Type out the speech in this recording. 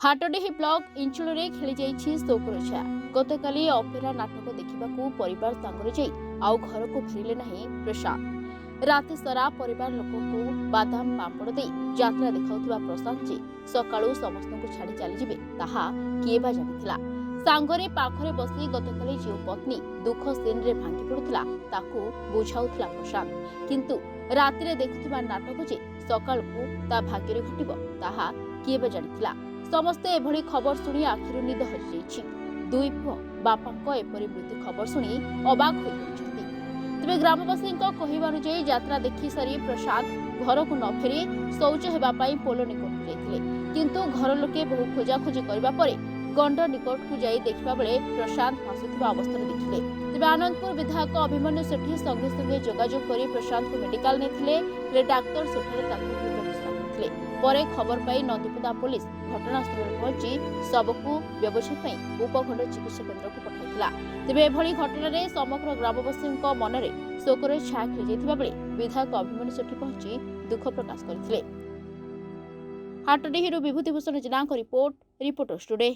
हाटडीही block इंचुलरे खेली जाइछि shocker छाया। गतकाली opera नाटक देखा परिवार सांगरे जाई आउ घर को फेरिले नहीं प्रशांत। राति सारा परिवार लोक बादाम पापड़ दे यात्रा देखाउथिबा प्रशांत जी सकाळू समस्त को छाड़ी चली जिवे ताहा किए बा जानिथिला। सांगरे पाखरे बसी गतकाली जो पत्नी दुख सीन रे भांगी पड़ुथिला ताकू बुझाउथिला प्रशांत, किंतु राति रे देखुथिबा नाटक जे सकाळू ता भाग्य रे घटिबो ताहा किए बा जानिथिला। समस्ते एभली खबर शुणी आखिर निद हजि जाइछि। दुई पुओ बापा एपरी मृत्यु खबर शुणी अबाक होई पड़िछन्ति। तेबे ग्रामवासी कहवा अनुଯାयी यात्रा देखि सारी प्रसाद घर को न फेरी शौच हेबा पई पोलो निकट जाइथिले, किंतु घर लोके बहु खोजाखोजी करबा परे गंड निकट को जाई देखिबा बेले प्रशांत भासुथिबा अवस्था देखिले। तेबे आनंदपुर विधायक अभिमन्यु सेठी संगे संगे जोगाजोग करी प्रशांत को मेडिकल नेथिले। डाक्टर सेठारे ताकू मृत घोषणा करथिले। परे खबर पाई नंदीपदा पुलिस घटनास्थल पहुंची सबको व्यवसाय उपखंड चिकित्सा केन्द्र को पठाइथिला। तेबे एभली घटना समग्र ग्रामवासी मनरे शोकर छाया खेली जाइथिबा बेले विधायक अभिमन्यु सेठी पहुंची दुख प्रकाश करथिले। हाटडीहिरु विभूतिभूषण जेनाଙ୍କ रिपोर्ट, रिपोर्टर्स टुडे।